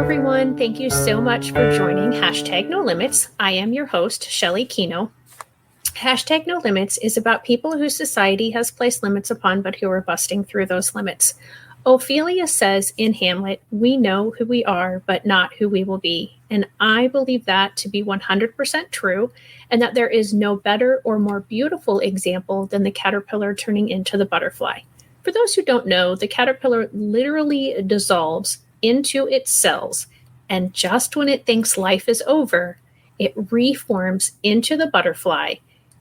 everyone. Thank you so much for joining #No Limits. I am your host, Shelley Keno. #No Limits is about people whose society has placed limits upon, but who are busting through those limits. Ophelia says in Hamlet, "We know who we are, but not who we will be." And I believe that to be 100% true, and that there is no better or more beautiful example than the caterpillar turning into the butterfly. For those who don't know, the caterpillar literally dissolves into its cells, and just when it thinks life is over, it reforms into the butterfly.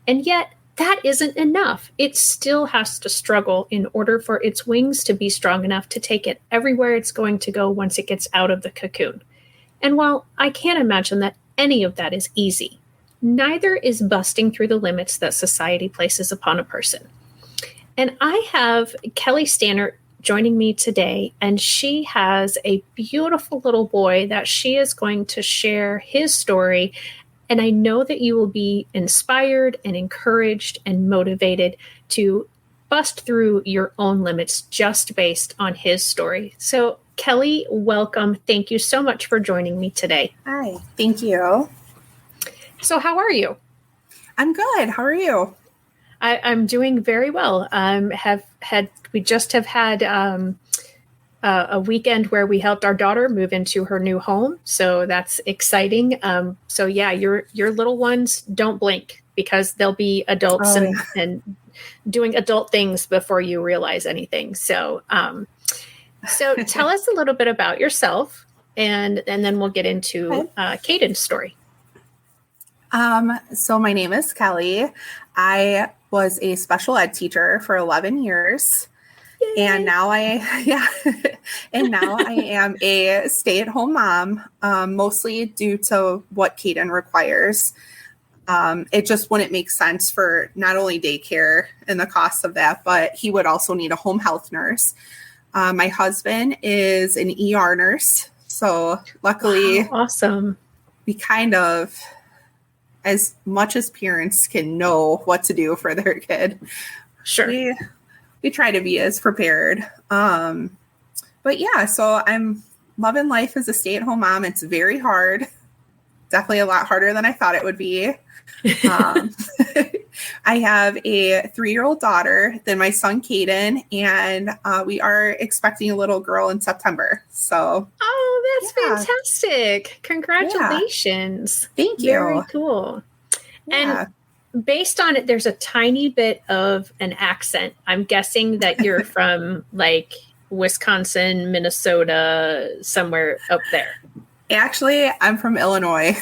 And yet, that isn't enough. It still has to struggle in order for its wings to be strong enough to take it everywhere it's going to go once it gets out of the cocoon. And while I can't imagine that any of that is easy, neither is busting through the limits that society places upon a person. And I have Kelley Staneart joining me today, and she has a beautiful little boy that she is going to share his story. And I know that you will be inspired and encouraged and motivated to bust through your own limits just based on his story. So, Kelley, welcome. Thank you so much for joining me today. Hi, thank you. So, how are you? I'm good. How are you? I'm doing very well. We just have had a weekend where we helped our daughter move into her new home, so that's exciting. So yeah, your little ones don't blink because they'll be adults and doing adult things before you realize anything. So so tell us a little bit about yourself, and then we'll get into Caden's story. So my name is Kelley. I was a special ed teacher for 11 years. Yay. And now I am a stay-at-home mom, mostly due to what Caden requires. It just wouldn't make sense for not only daycare and the cost of that, but he would also need a home health nurse. My husband is an ER nurse, so luckily, awesome. We kind of, as much as parents can know what to do for their kid, sure. We try to be as prepared. But yeah, so I'm loving life as a stay-at-home mom. It's very hard. Definitely a lot harder than I thought it would be. I have a 3-year-old daughter, then my son Caden, and we are expecting a little girl in September. So, that's fantastic! Congratulations! Yeah. Thank you. Very cool. Yeah. And based on it, there's a tiny bit of an accent. I'm guessing that you're from like Wisconsin, Minnesota, somewhere up there. Actually, I'm from Illinois.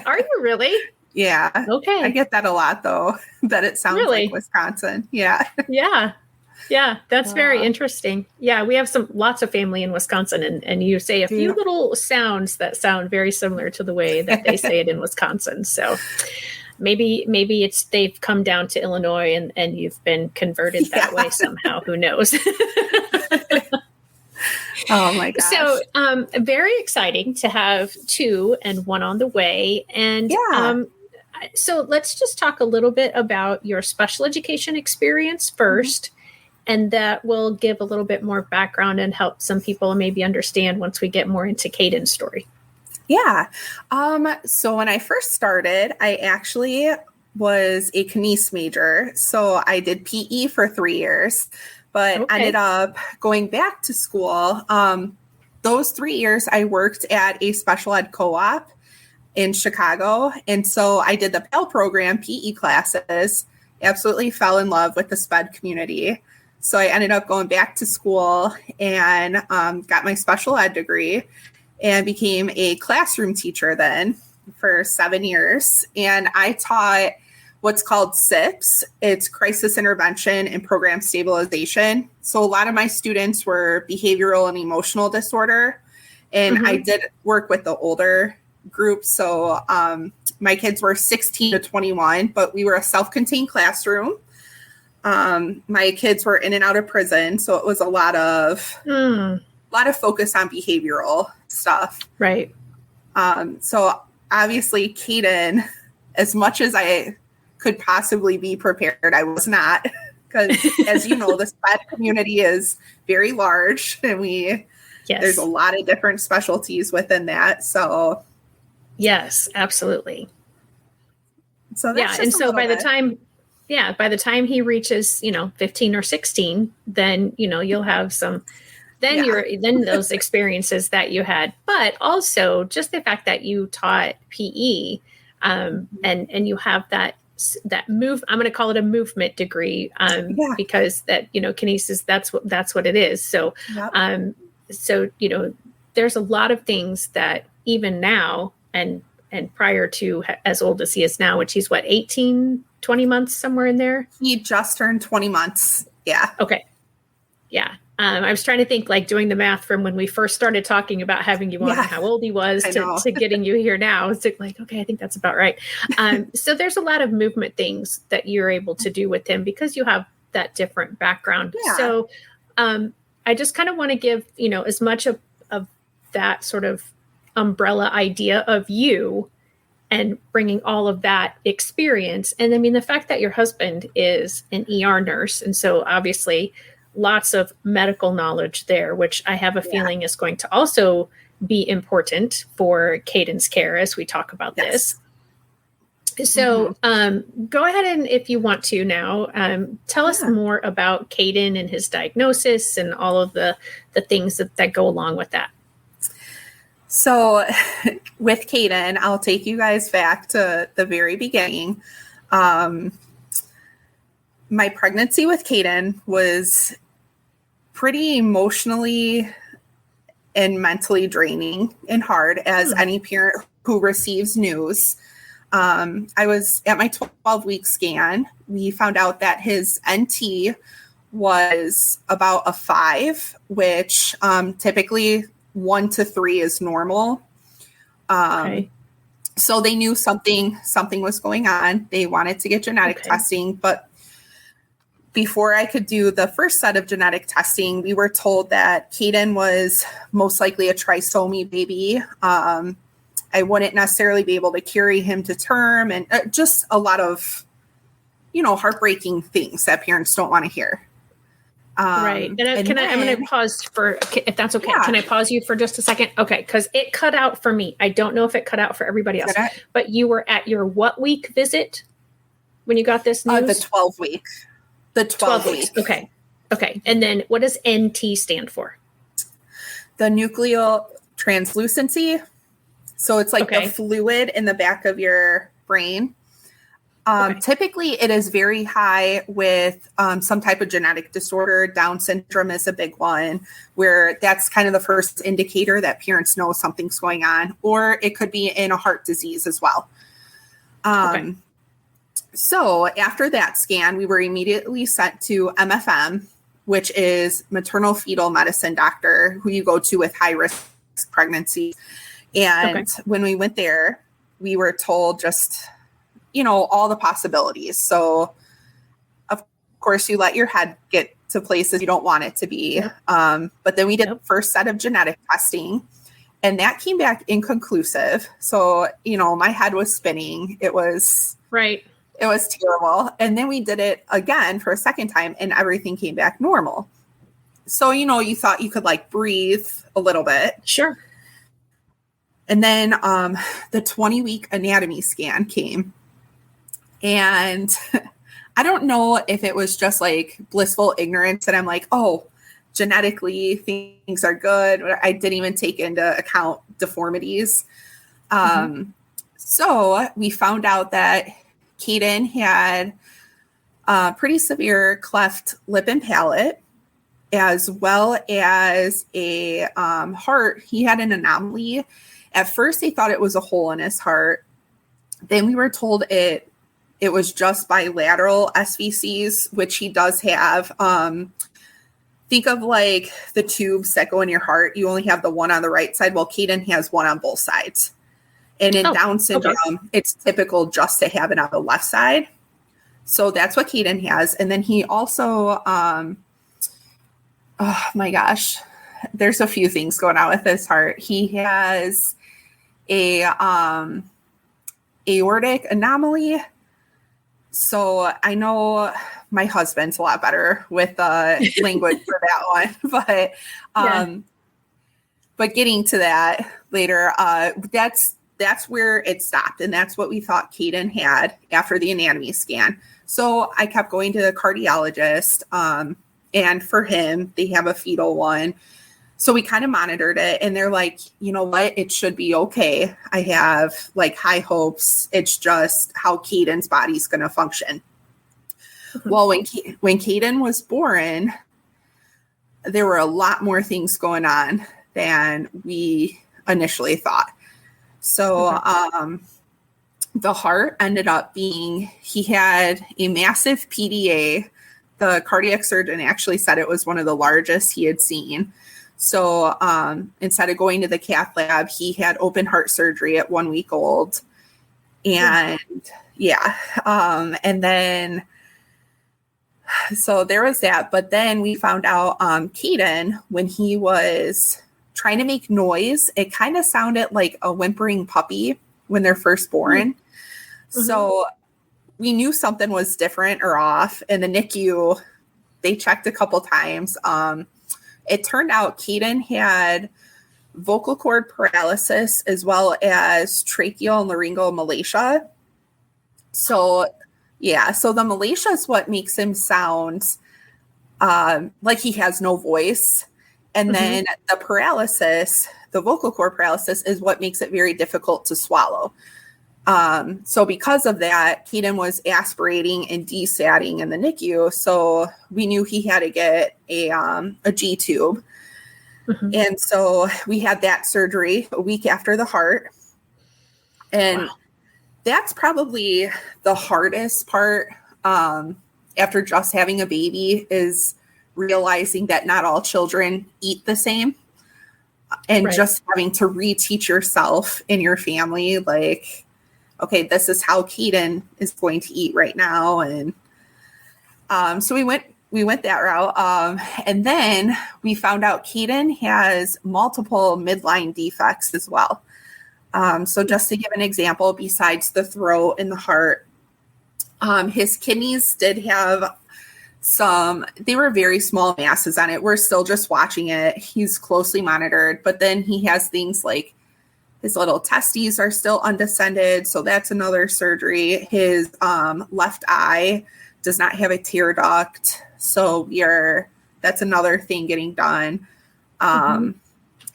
Are you really? Yeah. Okay. I get that a lot, though, that it sounds like Wisconsin. Yeah. Yeah. Yeah. That's very interesting. Yeah. We have lots of family in Wisconsin, and you say a few little sounds that sound very similar to the way that they say it in Wisconsin. So maybe they've come down to Illinois and you've been converted that way somehow. Who knows? Oh my gosh. So very exciting to have 2 and 1 on the way. And so let's just talk a little bit about your special education experience first, and that will give a little bit more background and help some people maybe understand once we get more into Caden's story. Yeah. So when I first started, I actually was a kinese major. So I did PE for 3 years, but ended up going back to school. Those 3 years I worked at a special ed co-op in Chicago. And so I did the Pell program, PE classes, absolutely fell in love with the SPED community. So I ended up going back to school and got my special ed degree and became a classroom teacher then for 7 years. And I taught what's called CIPS. It's crisis intervention and program stabilization. So a lot of my students were behavioral and emotional disorder. And I did work with the older group. So my kids were 16 to 21, but we were a self-contained classroom. My kids were in and out of prison. So it was a lot of focus on behavioral stuff. Right. So obviously Caden, as much as I could possibly be prepared, I was not, because as you know, the SPED community is very large, and we Yes. There's a lot of different specialties within that. So yes, absolutely. So that's and so by the time he reaches 15 or 16, then you'll have some then those experiences that you had, but also just the fact that you taught PE, and you have that move, I'm going to call it a movement degree, because that kinesis, that's what it is. So so there's a lot of things that even now and prior to as old as he is now, which he's 18, 20 months, somewhere in there. He just turned 20 months. Yeah. Okay. Yeah. I was trying to think, like, doing the math from when we first started talking about having you on and how old he was to getting you here now. It's like, okay, I think that's about right. So there's a lot of movement things that you're able to do with him because you have that different background. Yeah. So I just kind of want to give, as much of that sort of umbrella idea of you and bringing all of that experience. And I mean, the fact that your husband is an ER nurse, and so obviously lots of medical knowledge there, which I have a feeling is going to also be important for Caden's care as we talk about this. So go ahead and, if you want to now, tell us more about Caden and his diagnosis and all of the things that go along with that. So with Caden, I'll take you guys back to the very beginning. My pregnancy with Caden was pretty emotionally and mentally draining and hard, as any parent who receives news. I was at my 12-week scan. We found out that his NT was about a 5, which typically 1 to 3 is normal. So they knew something was going on. They wanted to get genetic testing, but before I could do the first set of genetic testing, we were told that Caden was most likely a trisomy baby. I wouldn't necessarily be able to carry him to term, and just a lot of, heartbreaking things that parents don't want to hear. Right. And I'm going to pause for, if that's okay. Yeah. Can I pause you for just a second? Okay. Because it cut out for me. I don't know if it cut out for everybody else, but you were at your what week visit when you got this news? The 12 week. The 12 weeks. Okay. Okay. And then what does NT stand for? The nucleal translucency. So it's like the fluid in the back of your brain. Typically, it is very high with some type of genetic disorder. Down syndrome is a big one, where that's kind of the first indicator that parents know something's going on, or it could be in a heart disease as well. So after that scan, we were immediately sent to MFM, which is maternal fetal medicine doctor, who you go to with high risk pregnancy. And when we went there, we were told just, all the possibilities. So, of course, you let your head get to places you don't want it to be. But then we did the first set of genetic testing, and that came back inconclusive. So, my head was spinning. It was It was terrible. And then we did it again for a second time, and everything came back normal. So, you thought you could breathe a little bit. Sure. And then the 20-week anatomy scan came. And I don't know if it was just blissful ignorance that I'm genetically things are good. I didn't even take into account deformities. So we found out that Caden had pretty severe cleft lip and palate, as well as a heart. He had an anomaly. At first, they thought it was a hole in his heart. Then we were told it was just bilateral SVCs, which he does have. Think of the tubes that go in your heart. You only have the one on the right side. Well, Caden has one on both sides. And in Down syndrome, it's typical just to have it on the left side. So that's what Caden has. And then he also, oh my gosh, there's a few things going on with his heart. He has a aortic anomaly. So I know my husband's a lot better with language for that one, but but getting to that later, that's where it stopped. And that's what we thought Caden had after the anatomy scan. So I kept going to the cardiologist. And for him, they have a fetal one. So we kind of monitored it, and they're like, you know what? It should be okay. I have like high hopes. It's just how Caden's body's going to function. Mm-hmm. Well, when Caden was born, there were a lot more things going on than we initially thought. So the heart ended up being, he had a massive PDA. The cardiac surgeon actually said it was one of the largest he had seen. So instead of going to the cath lab, he had open heart surgery at 1 week old. And and then, so there was that. But then we found out Caden, when he was trying to make noise, it kind of sounded like a whimpering puppy when they're first born. Mm-hmm. So we knew something was different or off. And the NICU, they checked a couple times. It turned out Caden had vocal cord paralysis as well as tracheal and laryngeal malacia. So, so the malacia is what makes him sound like he has no voice. And then the paralysis, the vocal cord paralysis, is what makes it very difficult to swallow. So because of that, Caden was aspirating and desatting in the NICU. So we knew he had to get a G tube. Mm-hmm. And so we had that surgery a week after the heart. And that's probably the hardest part after just having a baby, is realizing that not all children eat the same. And just having to reteach yourself and your family, like, okay, this is how Caden is going to eat right now. And so we went that route. And then we found out Caden has multiple midline defects as well. So just to give an example, besides the throat and the heart, his kidneys did have they were very small masses on it. We're still just watching it. He's closely monitored, but then he has things like his little testes are still undescended. So that's another surgery. His left eye does not have a tear duct. So that's another thing getting done. And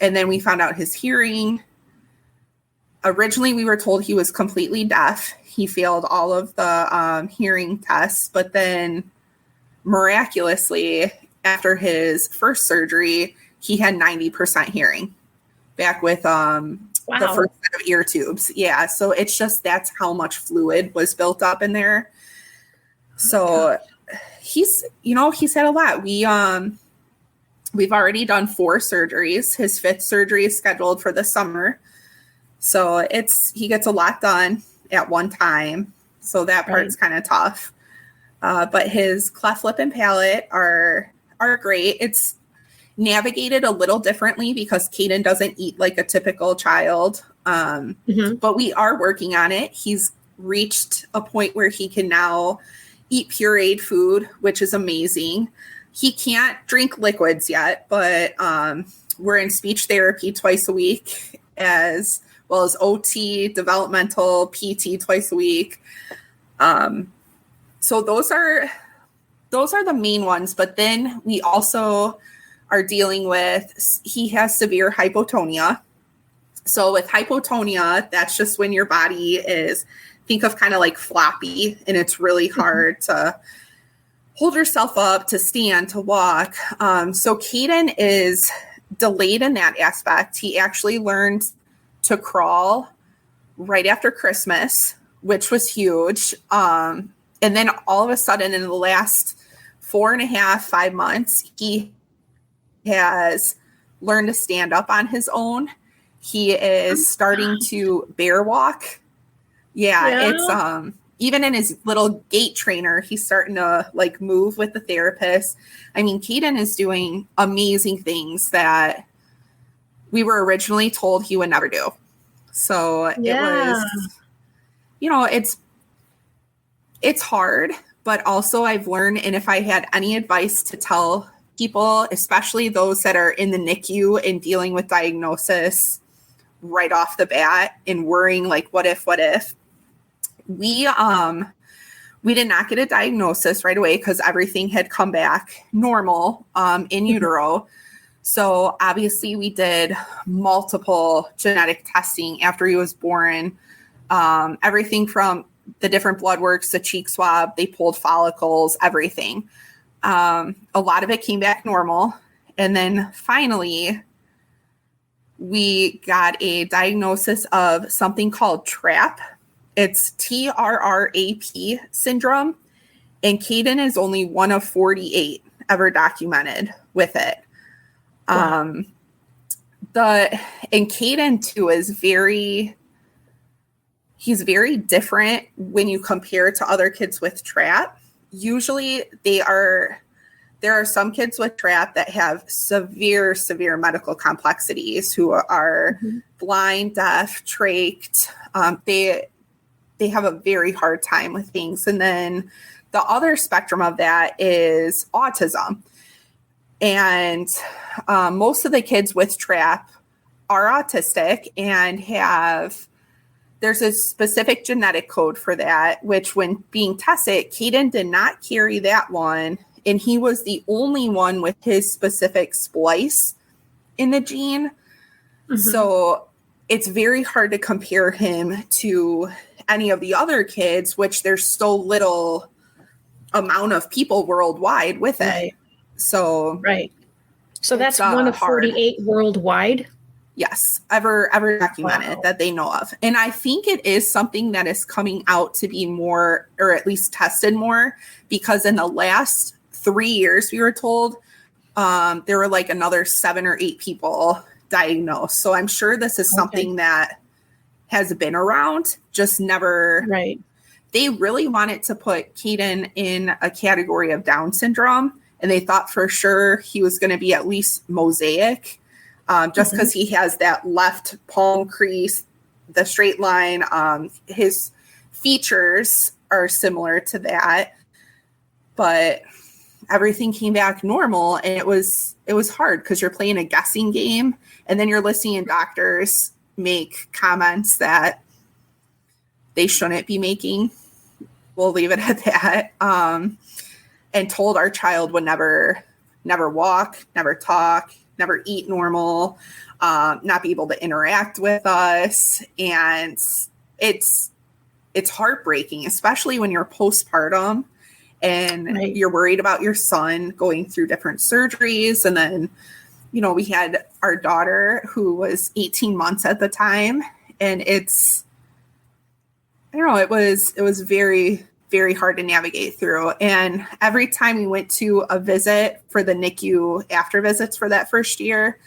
then we found out his hearing. Originally, we were told he was completely deaf. He failed all of the hearing tests, but then miraculously, after his first surgery, he had 90% hearing back with the first set of ear tubes. Yeah. So it's just, that's how much fluid was built up in there. So he's had a lot. We've already done 4 surgeries. His 5th surgery is scheduled for the summer. So he gets a lot done at one time. So that part's kind of tough. But his cleft lip and palate are great. It's navigated a little differently because Caden doesn't eat like a typical child. But we are working on it. He's reached a point where he can now eat pureed food, which is amazing. He can't drink liquids yet, but we're in speech therapy twice a week, as well as OT, developmental, PT twice a week. So those are the main ones. But then we also are dealing with, he has severe hypotonia. So with hypotonia, that's just when your body is, think of kind of like floppy, and it's really hard to hold yourself up, to stand, to walk. So Caden is delayed in that aspect. He actually learned to crawl right after Christmas, which was huge. And then all of a sudden, in the last 4.5, 5 months, he has learned to stand up on his own. He is starting to bear walk. Yeah. It's even in his little gait trainer, he's starting to like move with the therapist. I mean, Caden is doing amazing things that we were originally told he would never do. So it was, it's hard, but also I've learned, and if I had any advice to tell people, especially those that are in the NICU and dealing with diagnosis right off the bat and worrying like, what if, we did not get a diagnosis right away because everything had come back normal in utero. So obviously we did multiple genetic testing after he was born. Everything from the different blood works, the cheek swab, they pulled follicles, everything. A lot of it came back normal. And then finally, we got a diagnosis of something called TRAP. It's TRRAP syndrome. And Caden is only one of 48 ever documented with it. Wow. And Caden too is he's very different when you compare to other kids with TRAP. Usually there are some kids with TRAP that have severe medical complexities who are blind, deaf, trached. They have a very hard time with things. And then the other spectrum of that is autism. And most of the kids with TRAP are autistic and there's a specific genetic code for that, which when being tested, Caden did not carry that one. And he was the only one with his specific splice in the gene. Mm-hmm. So it's very hard to compare him to any of the other kids, which there's so little amount of people worldwide with it. So that's one of 48 worldwide. Yes, ever documented that they know of. And I think it is something that is coming out to be more, or at least tested more, because in the last 3 years, we were told there were like another 7 or 8 people diagnosed. So I'm sure this is something that has been around, just never. Right. They really wanted to put Caden in a category of Down syndrome. And they thought for sure he was going to be at least mosaic, just because he has that left palm crease, the straight line. His features are similar to that, but everything came back normal. And it was hard because you're playing a guessing game and then you're listening to doctors make comments that they shouldn't be making. We'll leave it at that. And told our child would never walk, never talk, never eat normal, not be able to interact with us. And it's heartbreaking, especially when you're postpartum and you're worried about your son going through different surgeries. And then, we had our daughter who was 18 months at the time. And it was very, very hard to navigate through. And every time we went to a visit for the NICU after visits for that first year,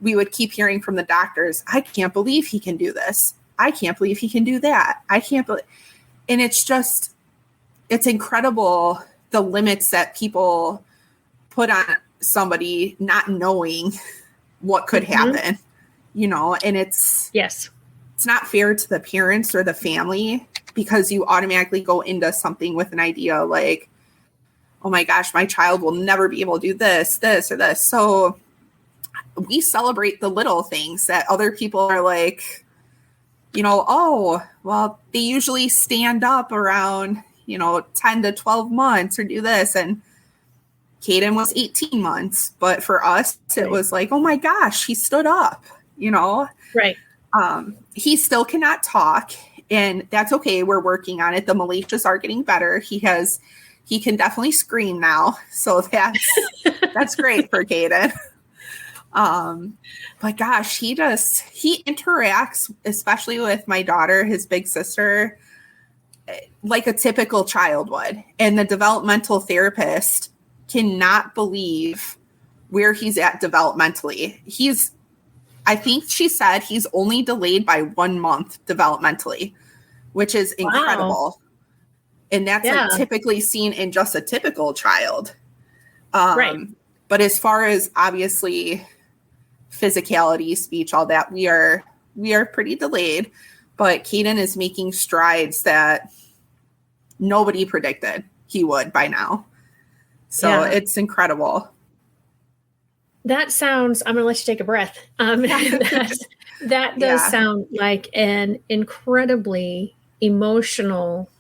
we would keep hearing from the doctors, I can't believe he can do this. I can't believe he can do that. And it's incredible the limits that people put on somebody not knowing what could happen, and it's not fair to the parents or the family, because you automatically go into something with an idea like, oh my gosh, my child will never be able to do this, or this. So we celebrate the little things that other people are like, oh, well, they usually stand up around, 10 to 12 months or do this. And Caden was 18 months. But for us, it was like, oh my gosh, he stood up, Right. He still cannot talk. And that's okay. We're working on it. The malicious are getting better. He can definitely scream now. So that's great for Caden. But gosh, he interacts, especially with my daughter, his big sister, like a typical child would. And the developmental therapist cannot believe where he's at developmentally. I think she said he's only delayed by 1 month developmentally, which is incredible. Wow. And that's like typically seen in just a typical child. But as far as obviously physicality, speech, all that, we are pretty delayed, but Caden is making strides that nobody predicted he would by now. So it's incredible. that sounds, I'm going to let you take a breath. That does sound like an incredibly emotional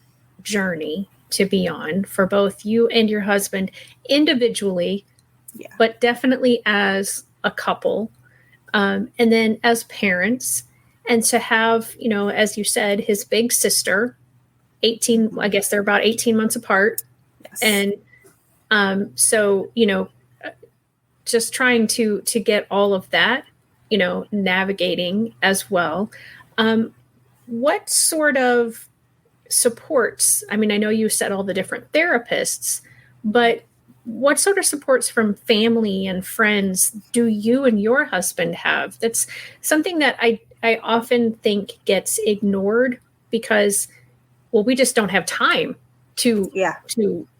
journey to be on for both you and your husband individually, but definitely as a couple. And then as parents, and to have, as you said, his big sister, 18, I guess they're about 18 months apart. Yes. And so, just trying to get all of that, navigating as well. What sort of supports, I mean, I know you said all the different therapists, but what sort of supports from family and friends do you and your husband have? That's something that I often think gets ignored because, well, we just don't have time to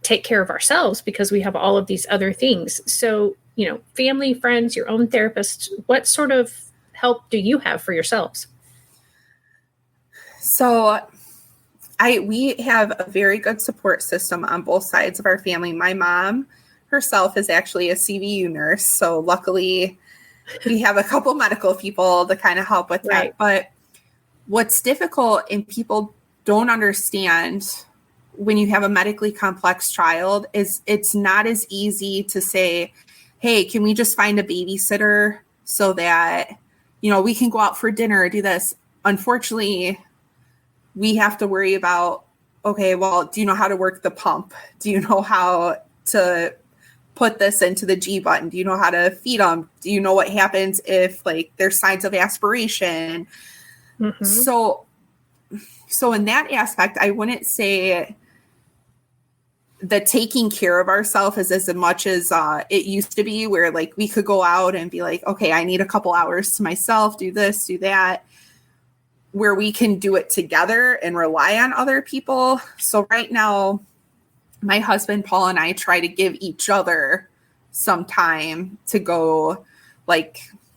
take care of ourselves because we have all of these other things. So, family, friends, your own therapist, what sort of help do you have for yourselves? So we have a very good support system on both sides of our family. My mom herself is actually a CVU nurse. So luckily we have a couple medical people to kind of help with that. But what's difficult and people don't understand when you have a medically complex child is it's not as easy to say, hey, can we just find a babysitter so that, we can go out for dinner or do this? Unfortunately, we have to worry about, okay, well, do you know how to work the pump? Do you know how to put this into the G button? Do you know how to feed them? Do you know what happens if there's signs of aspiration? Mm-hmm. So in that aspect, I wouldn't say that taking care of ourselves is as much as it used to be, where we could go out and be like, okay, I need a couple hours to myself, do this, do that, where we can do it together and rely on other people. So right now, my husband, Paul, and I try to give each other some time to go,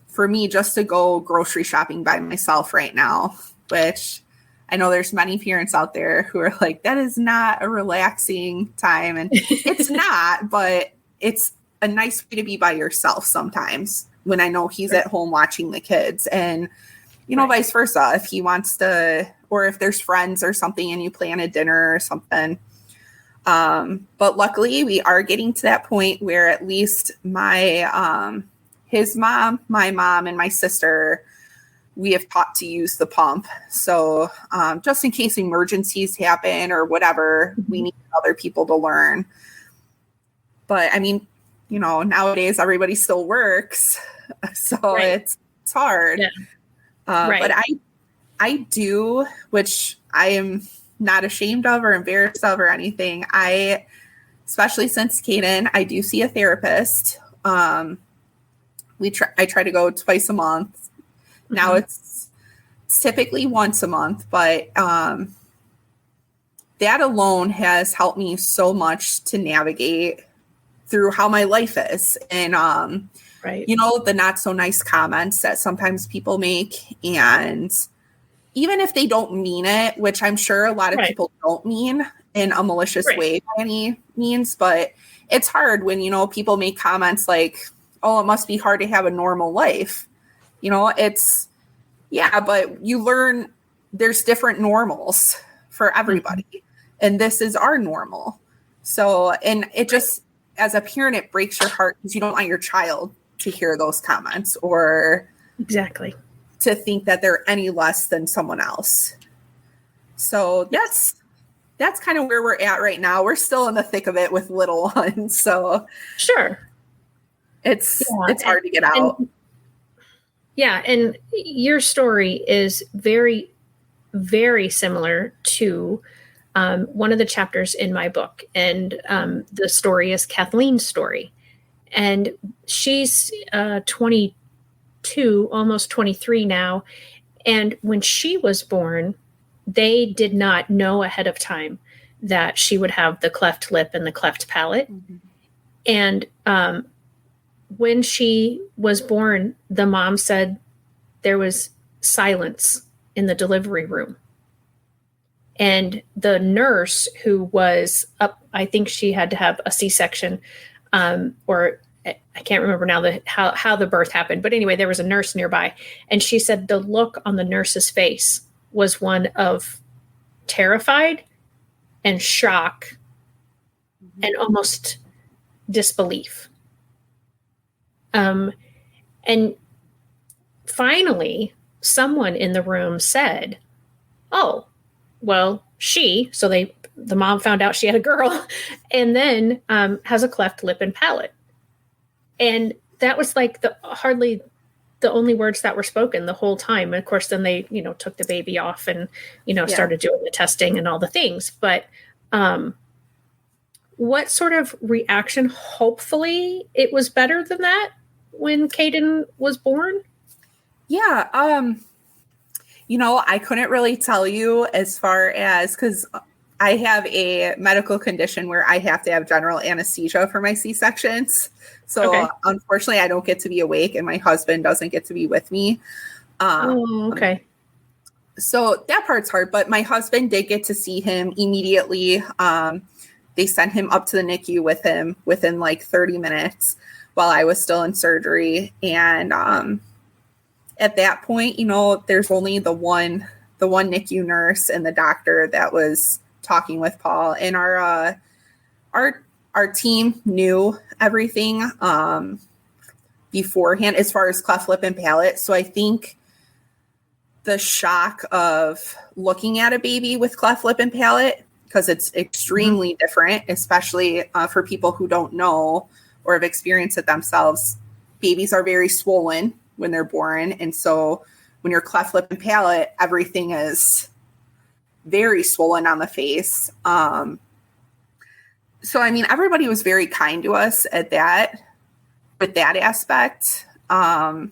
for me, just to go grocery shopping by myself right now, which I know there's many parents out there who are like, that is not a relaxing time. And it's not, but it's a nice way to be by yourself sometimes when I know he's at home watching the kids, and, vice versa. If he wants to, or if there's friends or something and you plan a dinner or something. But luckily we are getting to that point where at least his mom, my mom, and my sister, we have taught to use the pump. So just in case emergencies happen or whatever, we need other people to learn. But I mean, nowadays everybody still works. So it's hard. Yeah. But I do, which I am not ashamed of or embarrassed of or anything. Especially since Caden, I do see a therapist. I try to go twice a month. Mm-hmm. Now it's typically once a month, but that alone has helped me so much to navigate through how my life is. And, the not so nice comments that sometimes people make. And even if they don't mean it, which I'm sure a lot of people don't mean in a malicious way by any means, but it's hard when, people make comments like, oh, it must be hard to have a normal life. But you learn there's different normals for everybody. And this is our normal. So, and it just, as a parent, it breaks your heart because you don't want your child to hear those comments or exactly to think that they're any less than someone else. So that's kind of where we're at right now. We're still in the thick of it with little ones. So sure. It's hard to get out. And your story is very, very similar to one of the chapters in my book. And the story is Kathleen's story. And she's 22, almost 23 now. And when she was born, they did not know ahead of time that she would have the cleft lip and the cleft palate. Mm-hmm. And when she was born, the mom said there was silence in the delivery room. And the nurse who was up, I think she had to have a C-section, or I can't remember now how the birth happened, but anyway, there was a nurse nearby, and she said the look on the nurse's face was one of terrified and shock and almost disbelief. And finally, someone in the room said, "Oh, well, the mom found out she had a girl, and then has a cleft lip and palate." And that was like hardly the only words that were spoken the whole time. And of course, then they, took the baby off and, started doing the testing and all the things. But what sort of reaction? Hopefully it was better than that when Caden was born. Yeah. I couldn't really tell you as far as, because I have a medical condition where I have to have general anesthesia for my C-sections. So Unfortunately, I don't get to be awake, and my husband doesn't get to be with me. Okay. So that part's hard, but my husband did get to see him immediately. They sent him up to the NICU with him within like 30 minutes while I was still in surgery. And at that point, there's only the one NICU nurse and the doctor that was talking with Paul, and our team knew everything beforehand as far as cleft lip and palate. So I think the shock of looking at a baby with cleft lip and palate, because it's extremely different, especially for people who don't know or have experienced it themselves. Babies are very swollen when they're born. And so when you're cleft lip and palate, everything is very swollen on the face. So, everybody was very kind to us with that aspect. I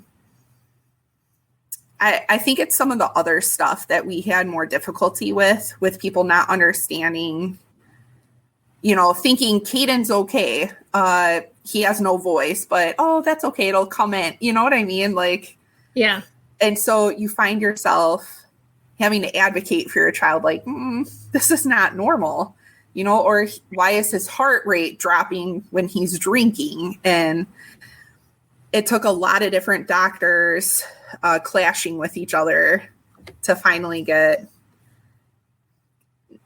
think it's some of the other stuff that we had more difficulty with people not understanding, thinking Caden's okay. He has no voice, but, oh, that's okay. It'll come in. You know what I mean? Like, yeah. And so you find yourself having to advocate for your child, like, this is not normal. Or why is his heart rate dropping when he's drinking? And it took a lot of different doctors clashing with each other to finally get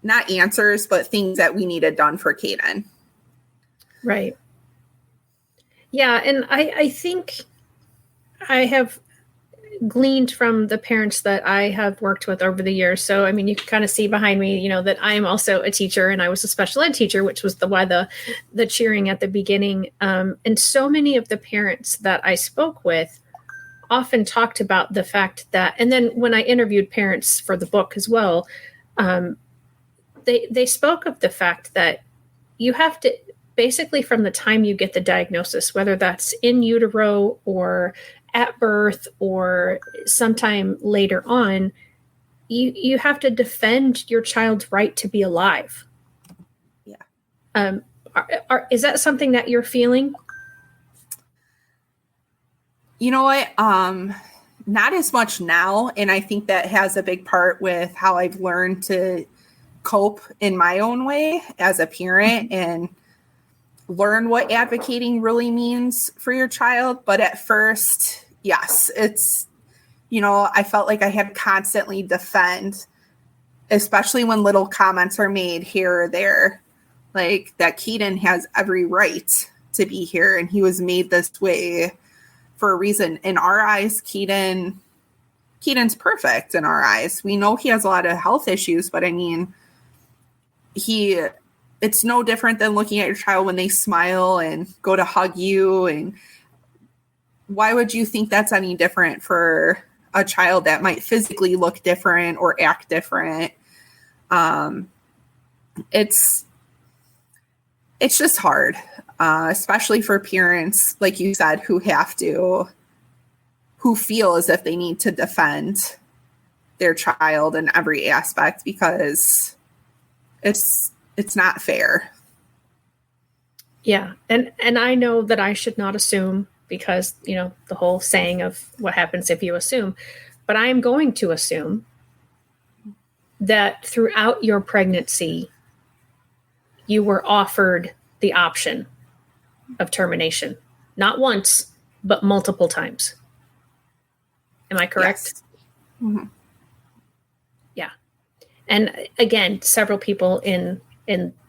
not answers, but things that we needed done for Caden. Right. Yeah. And I think I have gleaned from the parents that I have worked with over the years. So, you can kind of see behind me, that I am also a teacher, and I was a special ed teacher, which was why the cheering at the beginning. And so many of the parents that I spoke with often talked about the fact that, and then when I interviewed parents for the book as well, they spoke of the fact that you have to, basically from the time you get the diagnosis, whether that's in utero or at birth or sometime later on, you have to defend your child's right to be alive. Yeah. Is that something that you're feeling? You know what? Not as much now. And I think that has a big part with how I've learned to cope in my own way as a parent and learn what advocating really means for your child. But at first, yes, it's, I felt like I had to constantly defend, especially when little comments are made here or there, like that Caden has every right to be here and he was made this way for a reason. In our eyes, Caden's perfect in our eyes. We know he has a lot of health issues, but it's no different than looking at your child when they smile and go to hug you. And why would you think that's any different for a child that might physically look different or act different? It's just hard, especially for parents, like you said, who feel as if they need to defend their child in every aspect because it's not fair. Yeah. And I know that I should not assume because, the whole saying of what happens if you assume, but I am going to assume that throughout your pregnancy, you were offered the option of termination. not once, but multiple times. Am I correct? Yes. Mm-hmm. Yeah. And again, several people in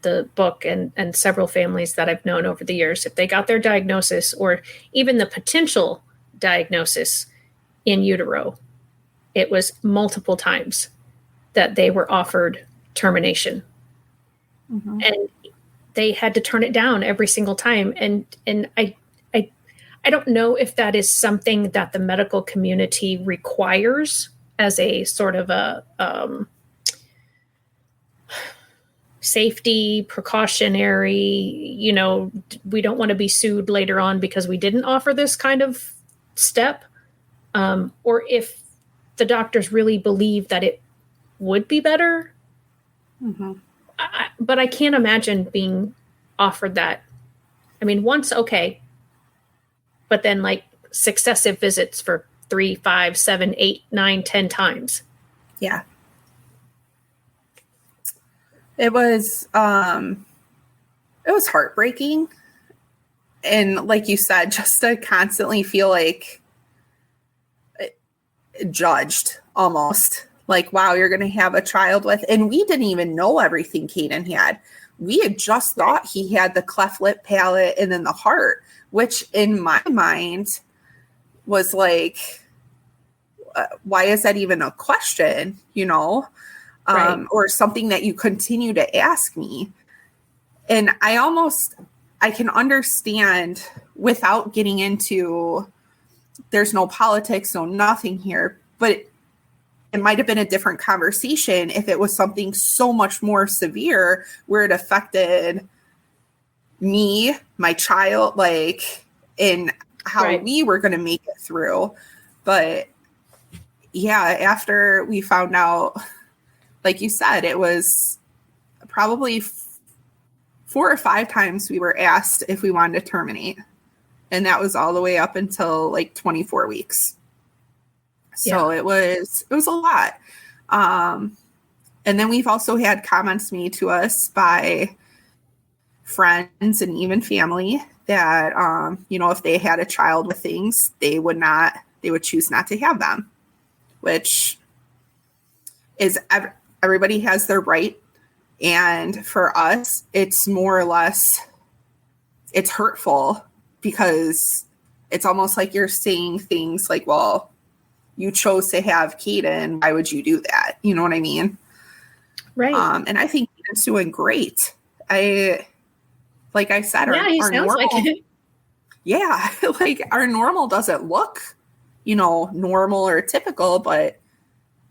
the book and several families that I've known over the years, if they got their diagnosis or even the potential diagnosis in utero, it was multiple times that they were offered termination. Mm-hmm. And they had to turn it down every single time. And I don't know if that is something that the medical community requires as a sort of a safety precautionary, we don't want to be sued later on because we didn't offer this kind of step, or if the doctors really believe that it would be better. Mm-hmm. But I can't imagine being offered that. I mean, once, okay, but then like successive visits for 3, 5, 7, 8, 9, 10 times. Yeah. It was heartbreaking. And like you said, just to constantly feel like judged almost. Like, wow, you're going to have a child with, and we didn't even know everything Caden had. We had just thought he had the cleft lip, palate, and then the heart, which in my mind was like, why is that even a question, right. Or something that you continue to ask me? And I can understand without getting into, there's no politics, no nothing here, but it might have been a different conversation if it was something so much more severe where it affected me, my child, like in how right. we were going to make it through. But yeah, after we found out, like you said, it was probably 4 or 5 times we were asked if we wanted to terminate. And that was all the way up until like 24 weeks. So yeah. It was a lot. And then we've also had comments made to us by friends and even family that, if they had a child with things, they would choose not to have them, which is everybody has their right. And for us, it's more or less, it's hurtful because it's almost like you're saying things like, well, you chose to have Caden. Why would you do that? You know what I mean? Right. And I think Caden's doing great. Like I said, he sounds normal, like it. Yeah. Like our normal doesn't look, normal or typical, but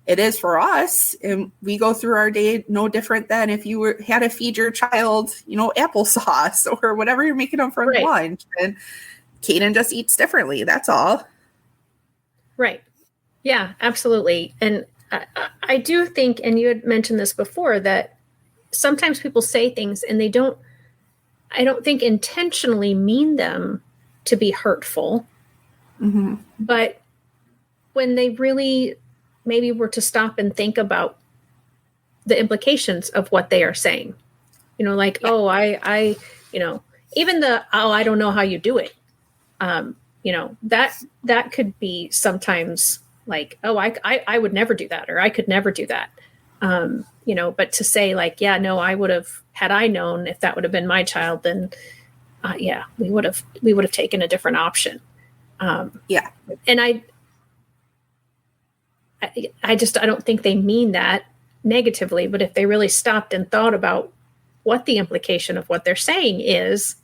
it is for us. And we go through our day no different than if you had to feed your child, applesauce or whatever you're making them for right. lunch. And Caden just eats differently. That's all. Right. Yeah, absolutely. And I do think, and you had mentioned this before, that sometimes people say things and I don't think intentionally mean them to be hurtful. Mm-hmm. But when they really maybe were to stop and think about the implications of what they are saying, like, yeah. Oh, I even I don't know how you do it. That could be sometimes like, oh, I would never do that, or I could never do that. But to say like, yeah, no, I would have, had I known if that would have been my child, then we would have taken a different option. Yeah. And I don't think they mean that negatively, but if they really stopped and thought about what the implication of what they're saying is,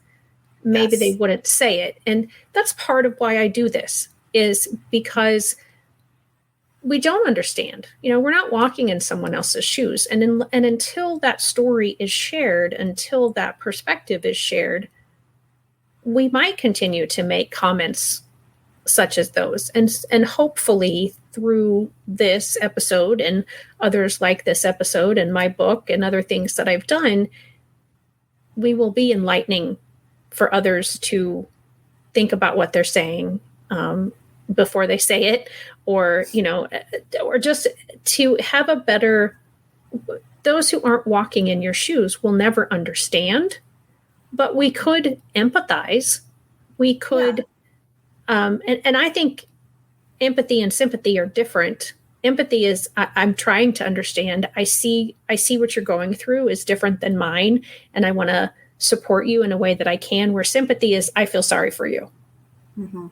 maybe yes. they wouldn't say it. And that's part of why I do this, is because we don't understand. We're not walking in someone else's shoes. And until that story is shared, until that perspective is shared, we might continue to make comments such as those. And hopefully through this episode and others like this episode and my book and other things that I've done, we will be enlightening for others to think about what they're saying before they say it, or just to have a better, those who aren't walking in your shoes will never understand, but we could empathize we could, and I think empathy and sympathy are different. Empathy is I'm trying to understand. I see what you're going through is different than mine, and I want to support you in a way that I can. Where sympathy is, I feel sorry for you. Mm-hmm.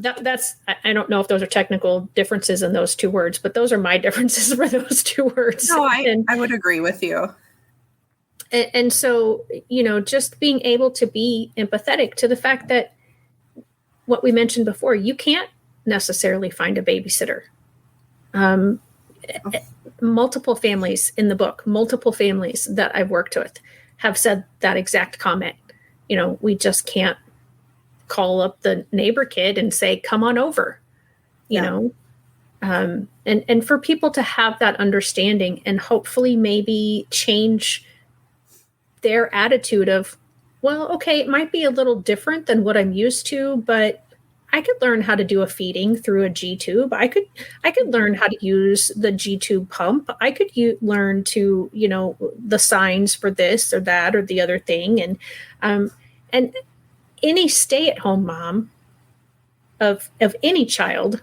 That's I don't know if those are technical differences in those two words, but those are my differences for those two words. No, I would agree with you. And so, just being able to be empathetic to the fact that what we mentioned before, you can't necessarily find a babysitter. Multiple families in the book, multiple families that I've worked with have said that exact comment. We just can't call up the neighbor kid and say, come on over, and for people to have that understanding and hopefully maybe change their attitude of, well, okay, it might be a little different than what I'm used to, but I could learn how to do a feeding through a G tube. I could learn how to use the G tube pump. I could learn to, the signs for this or that or the other thing. And any stay-at-home mom of any child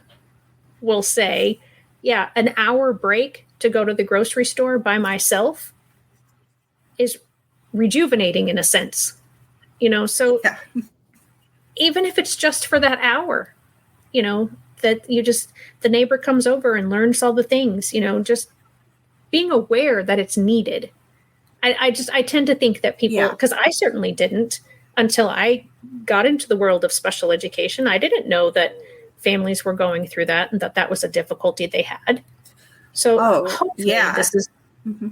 will say, yeah, an hour break to go to the grocery store by myself is rejuvenating in a sense, so yeah. Even if it's just for that hour, that the neighbor comes over and learns all the things, just being aware that it's needed. I tend to think that people, because I certainly didn't until I got into the world of special education. I didn't know that families were going through that and that was a difficulty they had. So hopefully this is, mm-hmm.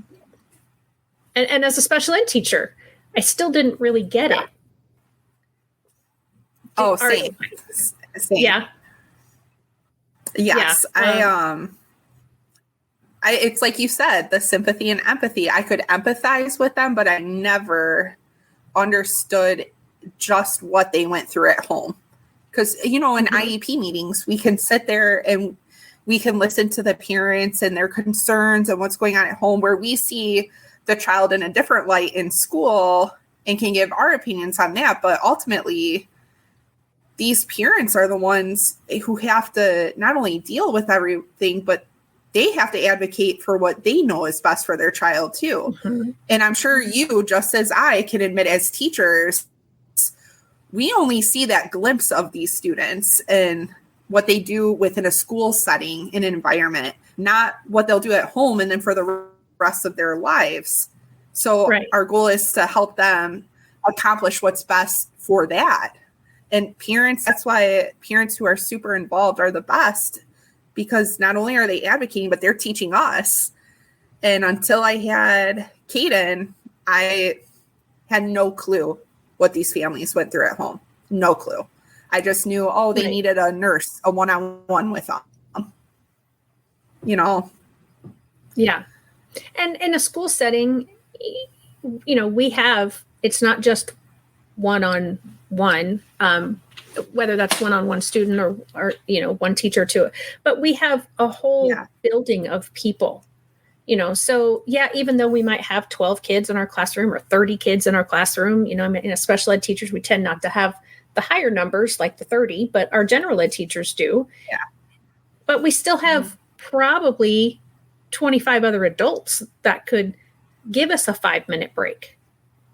and as a special ed teacher, I still didn't really get it. Same. Yeah. Yes. Yeah. It's like you said, the sympathy and empathy. I could empathize with them, but I never understood just what they went through at home. Because, in mm-hmm. IEP meetings, we can sit there and we can listen to the parents and their concerns and what's going on at home, where we see the child in a different light in school and can give our opinions on that. But ultimately, these parents are the ones who have to not only deal with everything, but they have to advocate for what they know is best for their child too. Mm-hmm. And I'm sure you, just as I, can admit as teachers, we only see that glimpse of these students and what they do within a school setting, in an environment, not what they'll do at home and then for the rest of their lives. So Our goal is to help them accomplish what's best for that. And parents, that's why parents who are super involved are the best, because not only are they advocating, but they're teaching us. And until I had Caden, I had no clue what these families went through at home. No clue. I just knew, they needed a nurse, a one-on-one with them. Yeah. And in a school setting, it's not just one-on-one, whether that's one-on-one student or one teacher to it, but we have a whole building of people, so even though we might have 12 kids in our classroom or 30 kids in our classroom, in special ed teachers, we tend not to have the higher numbers like the 30, but our general ed teachers do. Yeah. But we still have probably 25 other adults that could give us a 5-minute break.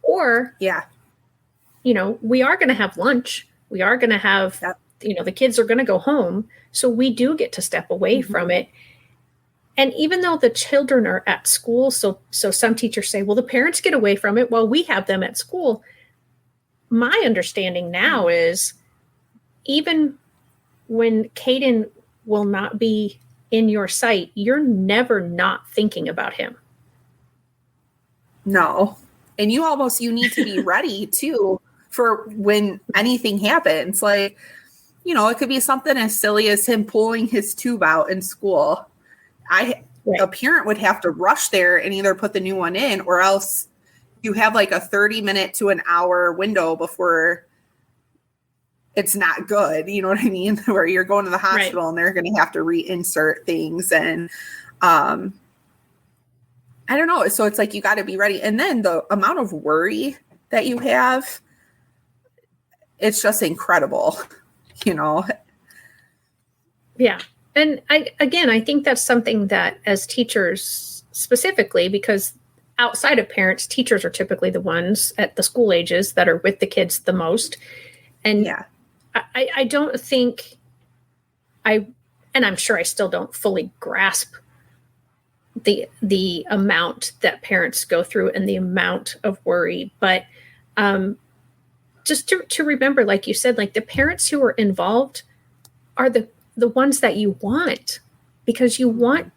Or, we are going to have lunch. We are going to have, the kids are going to go home. So we do get to step away mm-hmm. from it. And even though the children are at school, so some teachers say, well, the parents get away from it while we have them at school. My understanding now is even when Caden will not be in your sight, you're never not thinking about him. No. And you need to be ready too for when anything happens. Like, it could be something as silly as him pulling his tube out in school. A parent would have to rush there and either put the new one in, or else you have like a 30-minute to an hour window before it's not good. You know what I mean? Where you're going to the hospital and they're going to have to reinsert things. And I don't know. So it's like, you got to be ready. And then the amount of worry that you have, it's just incredible, you know? Yeah. And I think that's something that as teachers specifically, because outside of parents, teachers are typically the ones at the school ages that are with the kids the most. And I don't think and I'm sure I still don't fully grasp the amount that parents go through and the amount of worry. But just to remember, like you said, like the parents who are involved are the ones that you want, because you want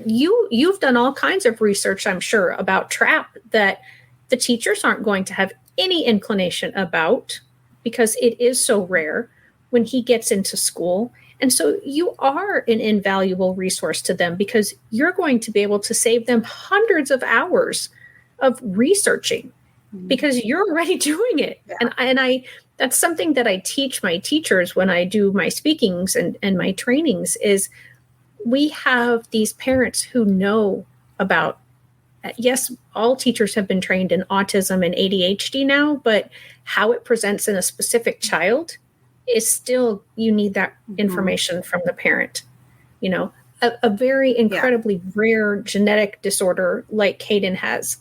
you've done all kinds of research, I'm sure, about TRAP that the teachers aren't going to have any inclination about, because it is so rare when he gets into school. And so you are an invaluable resource to them, because you're going to be able to save them hundreds of hours of researching because you're already doing it. Yeah. And I that's something that I teach my teachers when I do my speakings and my trainings is we have these parents who know about, yes, all teachers have been trained in autism and ADHD now, but how it presents in a specific child is still, you need that information from the parent. You know, a very incredibly rare genetic disorder like Caden has,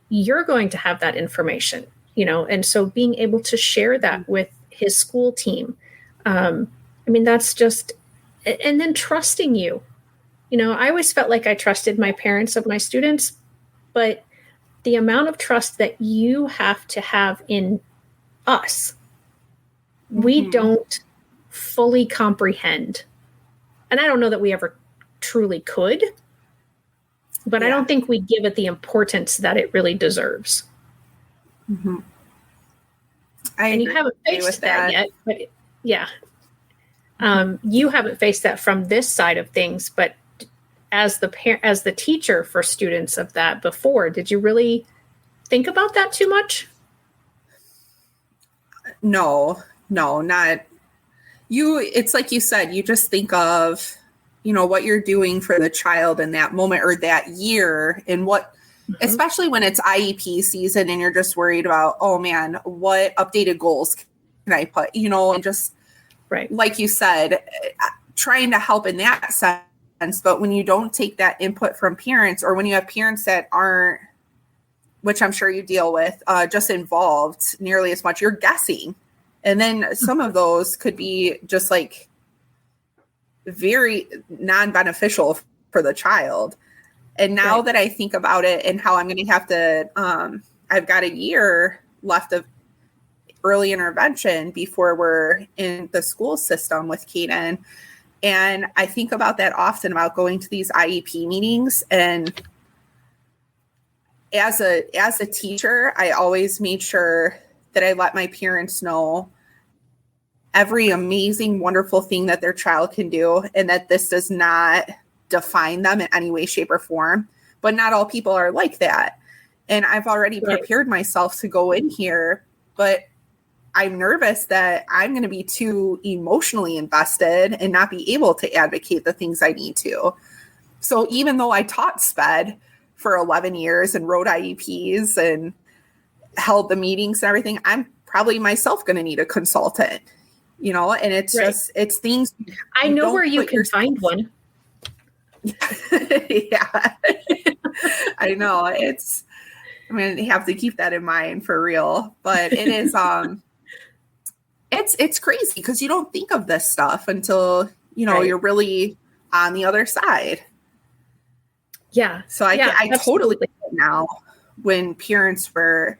you're going to have that information, you know, and so being able to share that with his school team, I mean, that's just, and then trusting you. You know, I always felt like I trusted my parents of my students, but the amount of trust that you have to have in us, we don't fully comprehend. And I don't know that we ever truly could, but I don't think we give it the importance that it really deserves. And you haven't faced that yet, but you haven't faced that from this side of things, but as the teacher for students of that before, did you really think about that too much? No, not you. It's like you said, you just think of, you know, what you're doing for the child in that moment or that year, and what, especially when it's IEP season and you're just worried about, oh man, what updated goals can I put, you know, and just like you said, trying to help in that sense. But when you don't take that input from parents, or when you have parents that aren't, which I'm sure you deal with, just involved nearly as much, you're guessing. And then some of those could be just like very non-beneficial for the child. And now that I think about it and how I'm going to have to, I've got a year left of early intervention before we're in the school system with Caden. And I think about that often, about going to these IEP meetings. And as a teacher, I always made sure that I let my parents know every amazing, wonderful thing that their child can do, and that this does not define them in any way, shape, or form. But not all people are like that. And I've already prepared myself to go in here, but I'm nervous that I'm going to be too emotionally invested and not be able to advocate the things I need to. So even though I taught SPED for 11 years and wrote IEPs and held the meetings and everything, I'm probably myself going to need a consultant, you know, and it's just, it's things. I know where you can find one. Yeah, I know. I'm going to have to keep that in mind for real, but it is, it's crazy because you don't think of this stuff until, you know, you're really on the other side. Yeah. So I totally get it now when parents were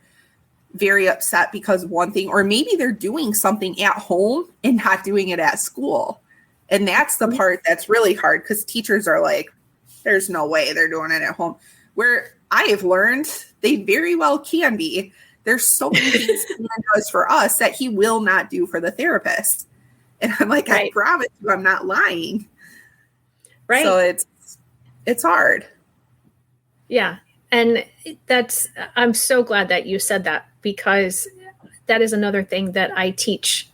very upset because one thing, or maybe they're doing something at home and not doing it at school. And that's the part that's really hard, because teachers are like, there's no way they're doing it at home. Where I have learned they very well can be. There's so many things Caden does for us that he will not do for the therapist. And I'm like, I promise you, I'm not lying. Right. So it's hard. Yeah. And I'm so glad that you said that, because that is another thing that I teach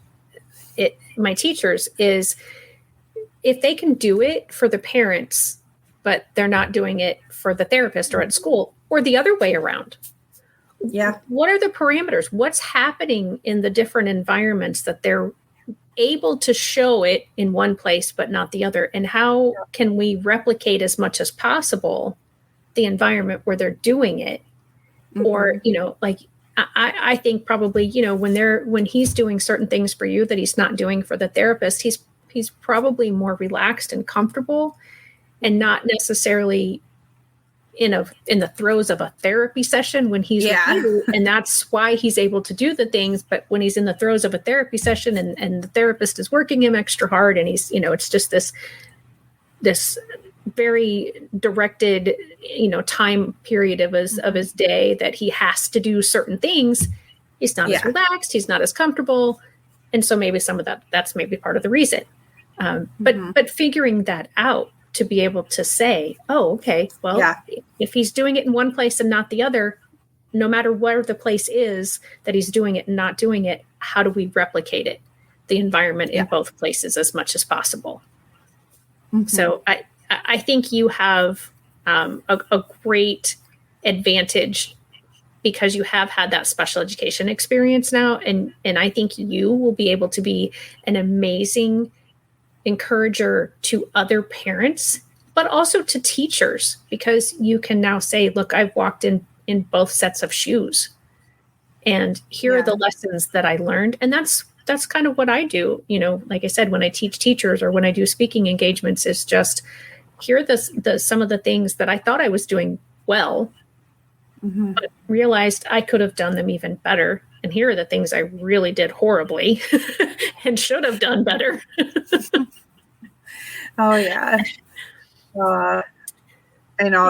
my teachers is, if they can do it for the parents, but they're not doing it for the therapist or at school, or the other way around. Yeah. What are the parameters? What's happening in the different environments that they're able to show it in one place but not the other? And how can we replicate as much as possible the environment where they're doing it? Or, like I think probably, when he's doing certain things for you that he's not doing for the therapist, he's probably more relaxed and comfortable and not necessarily in the throes of a therapy session when he's with you, and that's why he's able to do the things. But when he's in the throes of a therapy session and the therapist is working him extra hard, and he's, it's just this very directed, time period of his day that he has to do certain things, he's not as relaxed, he's not as comfortable. And so maybe some of that's maybe part of the reason. But figuring that out, to be able to say, oh, okay, well, if he's doing it in one place and not the other, no matter where the place is that he's doing it and not doing it, how do we replicate it, the environment in both places as much as possible? So I think you have a great advantage because you have had that special education experience now. And I think you will be able to be an amazing encourager to other parents, but also to teachers, because you can now say, look, I've walked in both sets of shoes, and here are the lessons that I learned. And that's kind of what I do. Like I said, when I teach teachers or when I do speaking engagements, is just here are some of the things that I thought I was doing well, but realized I could have done them even better. And here are the things I really did horribly and should have done better. Oh yeah. I know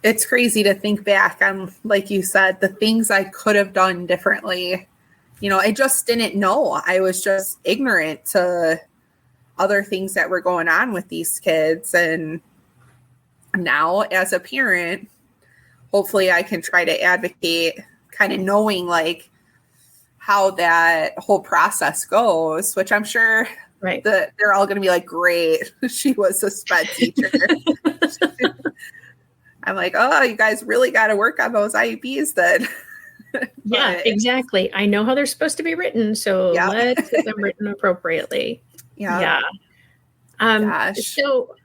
it's crazy to think back on, like you said, the things I could have done differently. I just didn't know. I was just ignorant to other things that were going on with these kids. And now as a parent, hopefully I can try to advocate, kind of knowing like how that whole process goes, which I'm sure that they're all going to be like, great, she was a sped teacher. I'm like, oh, you guys really got to work on those IEPs then. Yeah, exactly. I know how they're supposed to be written, so let's get them written appropriately. Yeah. So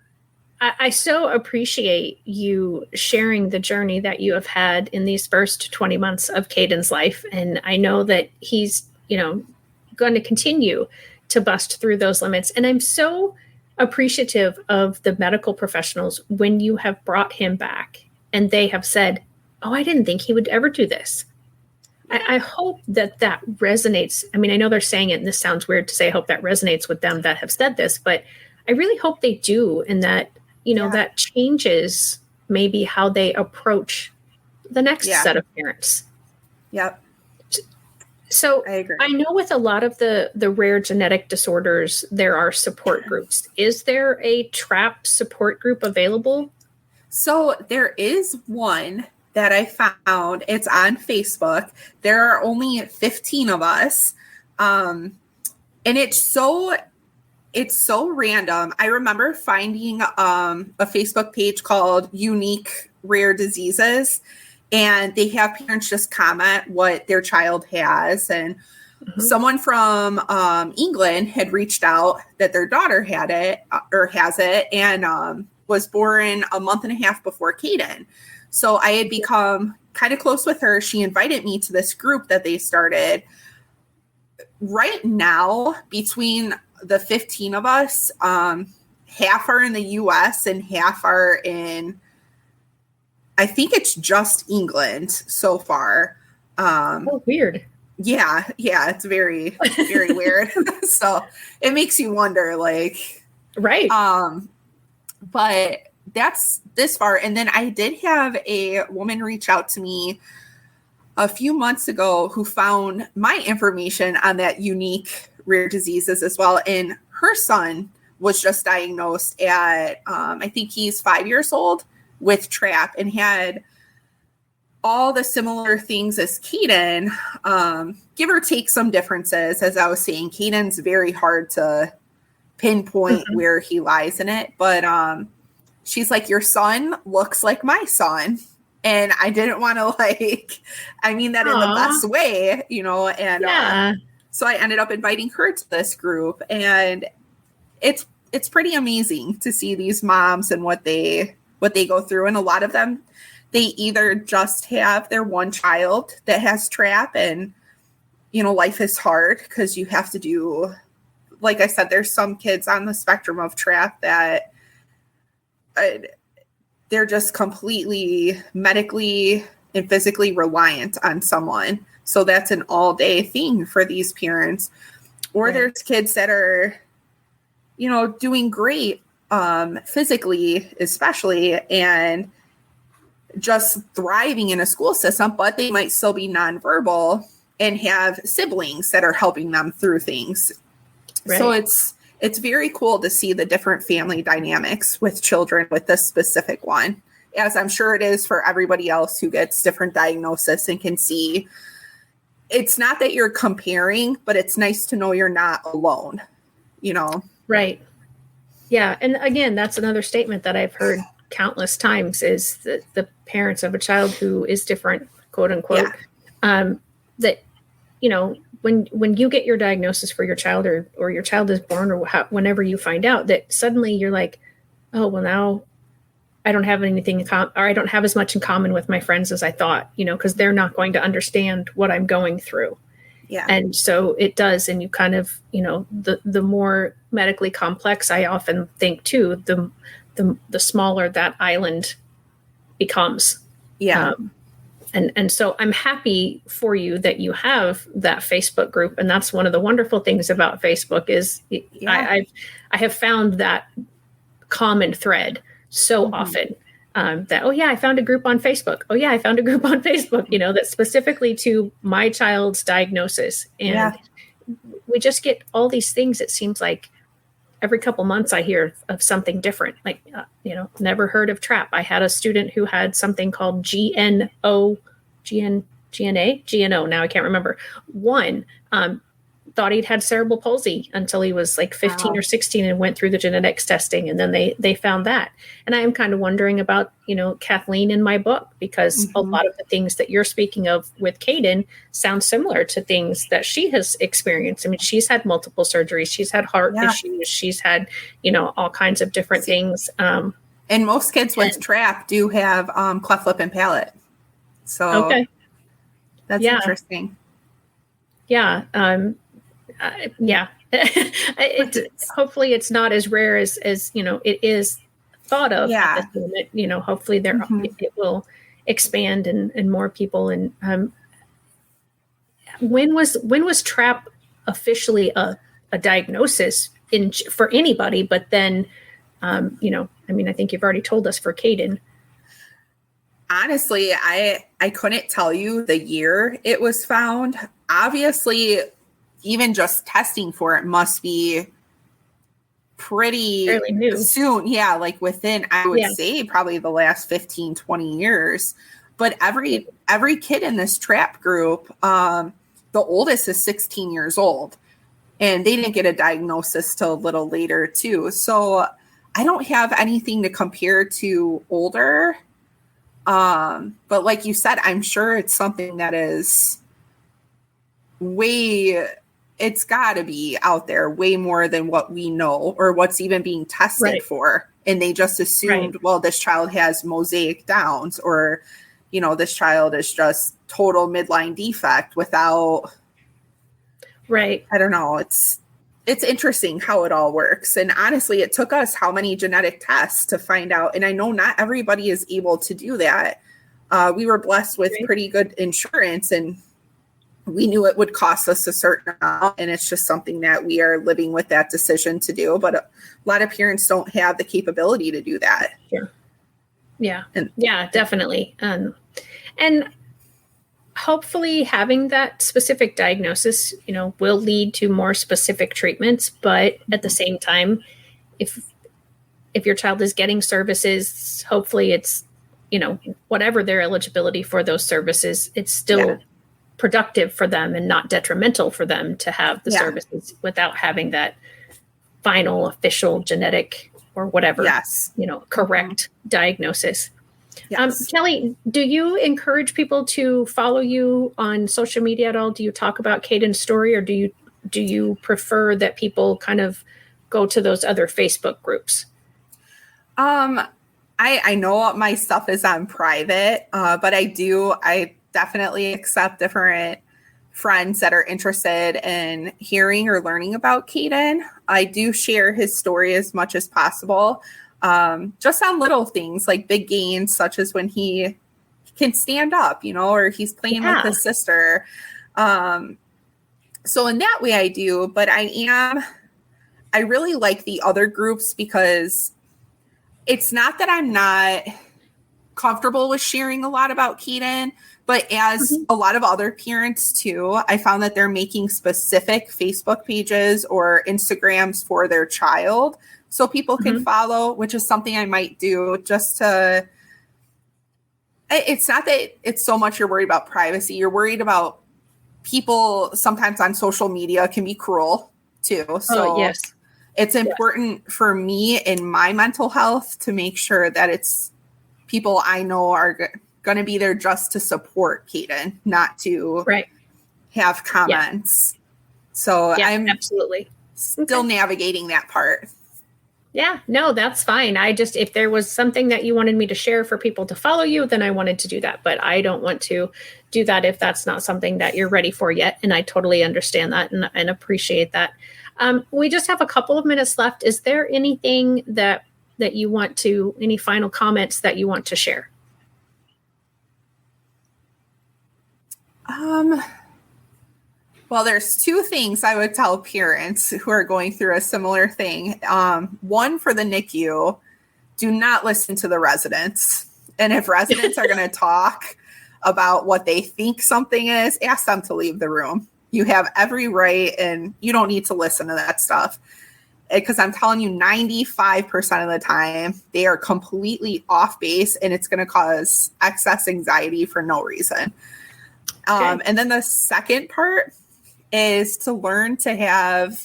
I so appreciate you sharing the journey that you have had in these first 20 months of Caden's life. And I know that he's, going to continue to bust through those limits. And I'm so appreciative of the medical professionals when you have brought him back and they have said, oh, I didn't think he would ever do this. I hope that resonates. I mean, I know they're saying it, and this sounds weird to say, I hope that resonates with them that have said this, but I really hope they do. And that, that changes maybe how they approach the next set of parents. Yep. So I agree. I know with a lot of the rare genetic disorders, there are support groups. Is there a TRAP support group available? So there is one that I found. It's on Facebook. There are only 15 of us. And it's so random. I remember finding a Facebook page called Unique Rare Diseases, and they have parents just comment what their child has. And someone from England had reached out that their daughter had it or has it, and was born a month and a half before Caden. So I had become kind of close with her. She invited me to this group that they started. Right now, between the 15 of us, half are in the US and half are in, I think it's just England so far. Oh, weird. Yeah, it's very, very weird. So it makes you wonder, like, right. But that's this far. And then I did have a woman reach out to me a few months ago who found my information on that Unique Rare Diseases as well. And her son was just diagnosed at, I think he's 5 years old, with TRAP, and had all the similar things as Caden, give or take some differences. As I was saying, Caden's very hard to pinpoint where he lies in it. But she's like, your son looks like my son. And I didn't want to I mean that in the best way, and so I ended up inviting her to this group, and it's pretty amazing to see these moms and what they go through. And a lot of them, they either just have their one child that has TRAP, and, life is hard because you have to do, like I said, there's some kids on the spectrum of TRAP that they're just completely medically and physically reliant on someone. So that's an all day thing for these parents. Or right. There's kids that are, doing great physically, especially, and just thriving in a school system, but they might still be nonverbal and have siblings that are helping them through things. Right. So it's very cool to see the different family dynamics with children with this specific one, as I'm sure it is for everybody else who gets different diagnosis and can see. It's not that you're comparing, but it's nice to know you're not alone, Right. Yeah. And again, that's another statement that I've heard countless times, is that the parents of a child who is different, quote unquote, that, when you get your diagnosis for your child, or your child is born, or whenever you find out, that suddenly you're like, oh, well, now I don't have anything or I don't have as much in common with my friends as I thought, because they're not going to understand what I'm going through. Yeah. And so it does. And you kind of, the more medically complex, I often think too, the smaller that island becomes. Yeah. And so I'm happy for you that you have that Facebook group. And that's one of the wonderful things about Facebook is I have found that common thread so often, that, oh yeah, I found a group on Facebook. Oh yeah, I found a group on Facebook, that's specifically to my child's diagnosis. And we just get all these things. It seems like every couple months I hear of something different, like, never heard of TRAP. I had a student who had something called GNO. Now I can't remember. One, thought he'd had cerebral palsy until he was like 15 or 16 and went through the genetics testing. And then they found that. And I am kind of wondering about, Kathleen in my book, because a lot of the things that you're speaking of with Caden sound similar to things that she has experienced. I mean, she's had multiple surgeries. She's had heart issues. She's had, all kinds of different things. And most kids with TRAP do have cleft lip and palate. So that's interesting. Yeah. Hopefully it's not as rare as it is thought of at this moment. Hopefully it will expand and more people. And when was TRAP officially a diagnosis for anybody? But then I think you've already told us for Caden. Honestly, I couldn't tell you the year it was found. Obviously, even just testing for it must be pretty new. Soon. Yeah, like within, I would say, probably the last 15, 20 years. But every kid in this TRAP group, the oldest is 16 years old. And they didn't get a diagnosis till a little later, too. So I don't have anything to compare to older. But like you said, I'm sure it's something that is it's got to be out there way more than what we know or what's even being tested for. And they just assumed, well, this child has mosaic Downs, or, this child is just total midline defect without. I don't know. It's interesting how it all works. And honestly, it took us how many genetic tests to find out. And I know not everybody is able to do that. We were blessed with pretty good insurance, and we knew it would cost us a certain amount, and it's just something that we are living with that decision to do. But a lot of parents don't have the capability to do that. Sure. Yeah. Definitely. And hopefully having that specific diagnosis, will lead to more specific treatments. But at the same time, if your child is getting services, hopefully it's, whatever their eligibility for those services, it's still productive for them and not detrimental for them to have the services without having that final official genetic or whatever, correct diagnosis. Yes. Kelley, do you encourage people to follow you on social media at all? Do you talk about Caden's story, or do you prefer that people kind of go to those other Facebook groups? I know my stuff is on private, but I definitely accept different friends that are interested in hearing or learning about Caden. I do share his story as much as possible, just on little things like big gains, such as when he can stand up, or he's playing with his sister. So in that way I do, but I really like the other groups because it's not that I'm not comfortable with sharing a lot about Caden, but as a lot of other parents too, I found that they're making specific Facebook pages or Instagrams for their child so people can follow, which is something I might do just to, it's not that it's so much you're worried about privacy. You're worried about people sometimes on social media can be cruel too. So yes. It's important for me in my mental health to make sure that it's people I know are going to be there just to support Caden, not to have comments. Yeah. So I'm absolutely still navigating that part. Yeah, no, that's fine. If there was something that you wanted me to share for people to follow you, then I wanted to do that. But I don't want to do that if that's not something that you're ready for yet. And I totally understand that and appreciate that. We just have a couple of minutes left. Is there anything that you want to, any final comments that you want to share? Well, there's two things I would tell parents who are going through a similar thing. One, for the NICU, do not listen to the residents. And if residents are going to talk about what they think something is, ask them to leave the room. You have every right, and you don't need to listen to that stuff. Because I'm telling you, 95% of the time, they are completely off base, and it's going to cause excess anxiety for no reason. Okay. And then the second part is to learn to have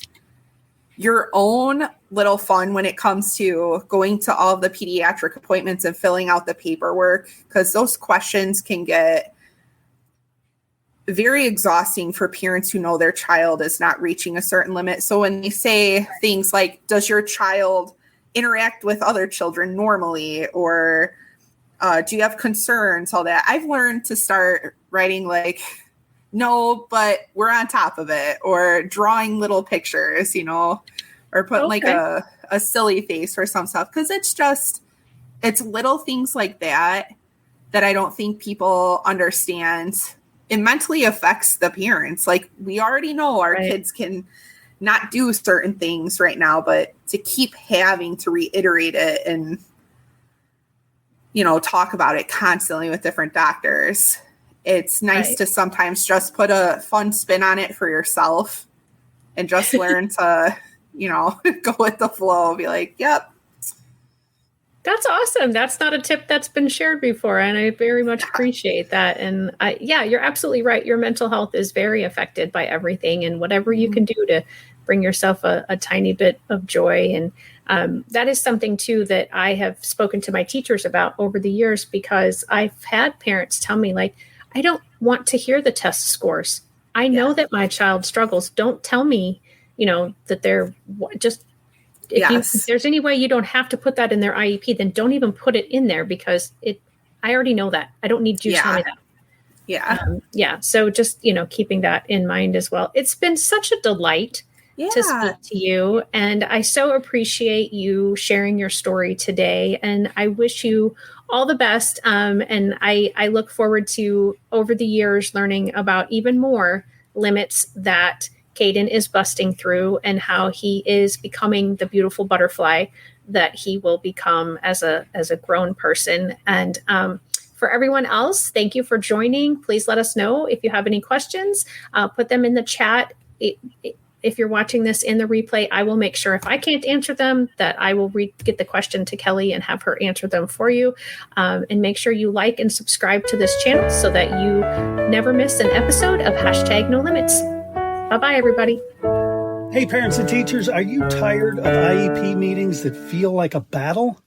your own little fun when it comes to going to all of the pediatric appointments and filling out the paperwork, because those questions can get very exhausting for parents who know their child is not reaching a certain limit. So when they say things like, does your child interact with other children normally? Or do you have concerns? All that. I've learned to start writing like, no, but we're on top of it, or drawing little pictures, or putting like a silly face or some stuff. Cause it's little things like that I don't think people understand. It mentally affects the parents. Like, we already know our kids can not do certain things right now, but to keep having to reiterate it and, talk about it constantly with different doctors, it's nice to sometimes just put a fun spin on it for yourself and just learn to, go with the flow, be like, yep. That's awesome. That's not a tip that's been shared before, and I very much appreciate that. And you're absolutely right. Your mental health is very affected by everything, and whatever you can do to bring yourself a tiny bit of joy. And that is something too that I have spoken to my teachers about over the years, because I've had parents tell me, like, I don't want to hear the test scores. I know that my child struggles. Don't tell me, that they're just. If there's any way you don't have to put that in their IEP, then don't even put it in there, because I already know that. I don't need you to tell me that. Yeah. So just, keeping that in mind as well. It's been such a delight to speak to you. And I so appreciate you sharing your story today. And I wish you all the best. And I look forward to, over the years, learning about even more limits that Caden is busting through, and how he is becoming the beautiful butterfly that he will become as a grown person. And for everyone else, thank you for joining. Please let us know if you have any questions. Put them in the chat. If you're watching this in the replay, I will make sure, if I can't answer them, that I will get the question to Kelley and have her answer them for you. And make sure you like and subscribe to this channel so that you never miss an episode of #NoLimits. Bye-bye, everybody. Hey, parents and teachers, are you tired of IEP meetings that feel like a battle?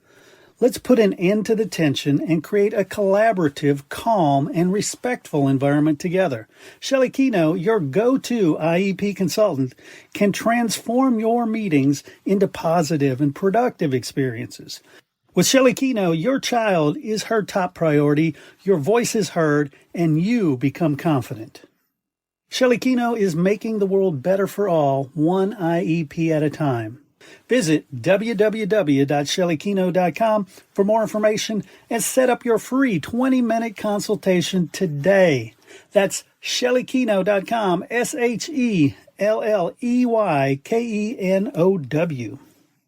Let's put an end to the tension and create a collaborative, calm, and respectful environment together. Kelley Staneart, your go-to IEP consultant, can transform your meetings into positive and productive experiences. With Kelley Staneart, your child is her top priority, your voice is heard, and you become confident. Kelley Staneart is making the world better for all, one IEP at a time. Visit www.kelleystaneart.com for more information and set up your free 20-minute consultation today. That's kelleystaneart.com, SHELLEYKENOW.